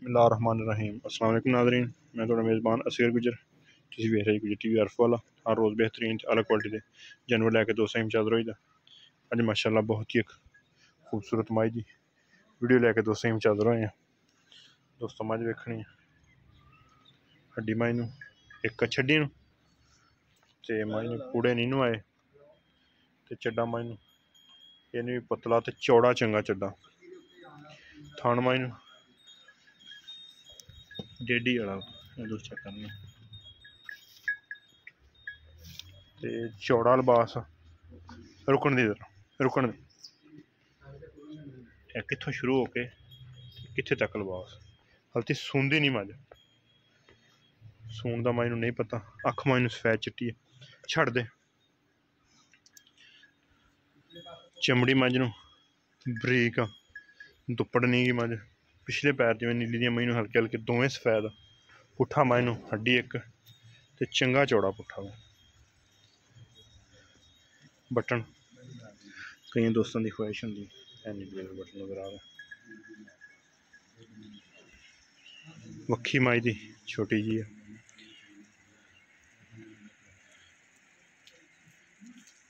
बिस्मिल्लाहिर्रहमानिर्रहीम। अस्सलाम वालेकुम नाज़रीन, मैं थोड़ा मेज़बान असीर गुजर। तुसीं वेख रहे गुजर टीवी अरफवाला। हर रोज़ बेहतरीन अलग क्वालिटी के जानवर लैके दोस्तों हम चादर होई दा। अज माशाअल्लाह बहुत ही एक खूबसूरत माई दी वीडियो लैके दोस्तों हम चादर होए हैं। दोस्तों मज वेखनी हड्डी माई नूं एक छड्डी नूं ते माई ने कूड़े नहीं नवाए ते चड्डा माई नूं इन्हें भी पतला ते चौड़ा चंगा चड्डा थान माई नूं डेडी वाला चेक करना ते चौड़ा लबास रुकन दी रुकन दी कित्थों शुरू होके कित्थे तक लबास हल्ती सूंदी नहीं मज सून का माई नहीं पता। अख माई सफेद चिट्टी है छड़ दे चमड़ी मज नूं बरीक दुप्पड़ नहीं गी मज पिछले पैर जिवें नीली दी मई हल्के हल्के दोवें सफेद पुट्ठा माई नूं हड्डी एक ते चंगा चौड़ा पुट्ठा बटन कई दोस्तों की ख्वाहिश होंगी बटन नजर आ रहा। वक्खी माई दी छोटी जी है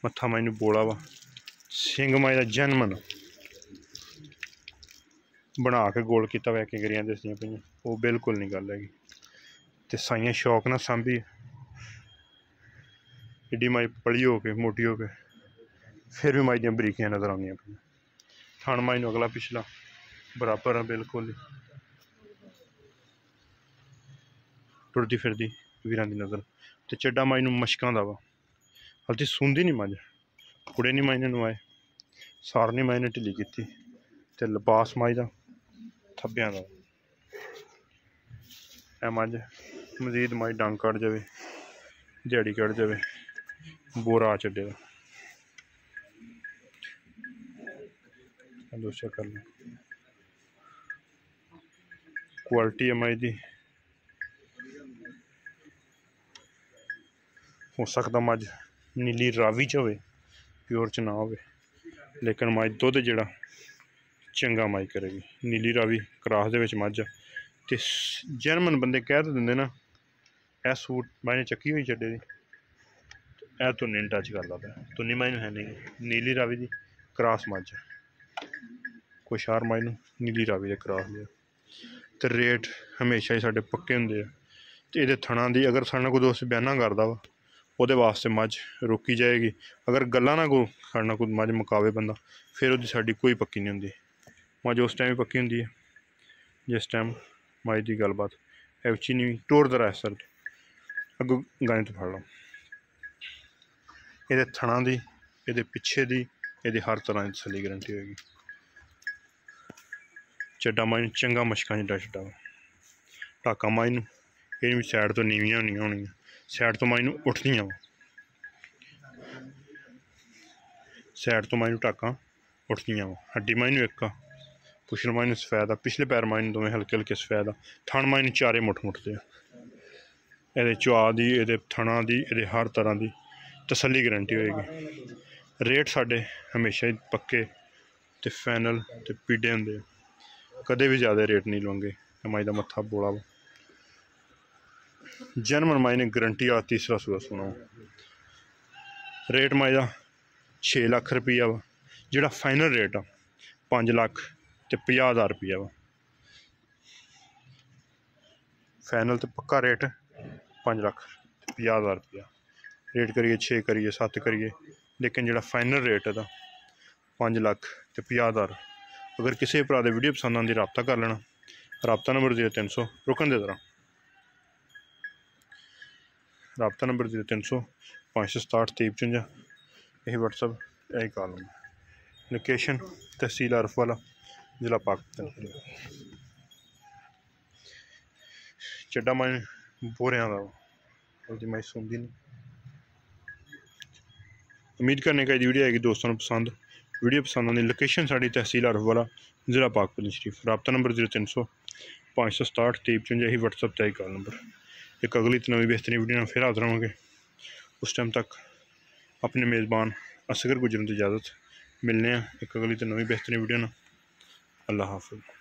मत्था माई नूं बोला वा सिंग माई का जनमन बना के गोल किया हुआ किंगरियां दसियां पे वो बिल्कुल नहीं गल हैगी ते साइयां शौक ना सांभी एडी माई पली हो के मोटी हो के फिर भी माई दियां बरीकियां नजर आउंदियां पे थान माई नूं अगला पिछला बराबर है बिल्कुल टुरदी फिरदी वीरां दी नज़र ते चड्डा माई नूं मशकां दा वा हल्ती सूंदी नहीं मज कुड़े नहीं माई ने नवाए सार नहीं माई ने ढिली की ते लबास माई दा थब्बियां दा मज मजीद माई डंग कट जाए दिहाड़ी कट जाए बोरा चड्डे का दोस्त कर लो क्वालिटी है माई दी हो सकता मज नीली रावी च होवे प्योर च ना होवे लेकिन माई दुध जिहड़ा चंगा माई करेगी नीली रावी क्रास दे विच मज ते जर्मन बंदे कह तो दिंदे ना ए सूट माई ने चक्की हुई चड्डे दी ए तुन्नी टच करदा पिया तुन्नी माई है नहीं नीली रावी दी क्रास मज कोई शार माई नूं नीली रावी दे क्रास दे ते रेट हमेशा ही साडे पक्के हुंदे आ ते इहदे थणा दी अगर साडे नाल कोई दोस्त बयाना करदा वा ਉਹਦੇ वास्ते मज रोकी जाएगी अगर गल्लां ना कोई साडे कोई मज मुकावे बंदा फिर उसकी साडी कोई पक्की नहीं होंदी मज उस टाइम पक्की होंदी है जिस टाइम मज की गलबात उच्ची नहीं टोर दा रह सकदी अगों गाने तो फड़ लो ये थणा दी ये पिछे दी ये हर तरह की तसली गारंटी होगी चड्डा माई चंगा मशकां च चड्डा ढाका माई नूं ये भी सैड तो नीवियां होनी सैड तो माई नूं उठदियां सैड तो माई नूं ढाकां उठदियां हड्डी माई नूं एक पुछल माई नूं सफेद आ पिछले पैर माई नूं दोवें हल्के हल्के सफेद आ थण माई नूं चारे मुठ मुठदे ये चुआ दी ये थणा दी ये हर तरह की तसली गारंटी होएगी रेट साडे हमेशा ही पक्के ते फाइनल ते पीडे हुंदे कदे भी ज़्यादा रेट नहीं लवांगे माई का मत्था बोला वा जर्मन माई ने गारंटी आ तीसरा सूआ सुना रेट माई का 6 लाख रुपया वा जिहड़ा फाइनल रेट आ 5 लाख ते 50,000 रुपया वा फाइनल तो पक्का रेट 5 लाख 50,000 रुपया रेट करिए 6 करिए 7 करिए लेकिन जिहड़ा फाइनल रेट है 5 लाख ते 50,000। अगर किसी भरा की वीडियो पसंद आती रबता कर लेना रबता नंबर 0300 रुकन दे तरह रबता नंबर 0300 567 2355 यही व्हाट्सअप यही कॉल नंबर लोकेशन तहसील अरफवाला जिला पाकिस्तान चड्डा माई बोरियां का माई सुनती नहीं। उम्मीद करने का वीडियो आएगी दोस्तों को पसंद वीडियो पसंद आती लोकेशन साड़ी तहसील अरफवाला जिला पाकिस्तान शरीफ रबता नंबर 0300 567 2355 यही व्हाट्सअप यही कॉल नंबर। एक अगली तो नवी बेहतरीन वीडियो फिर हाजिर होंगे उस टाइम तक अपने मेज़बान असगर गुजरन की इजाज़त मिलने एक अगली तो नवी बेहतरीन वीडियो ना अल्लाह हाफिज़।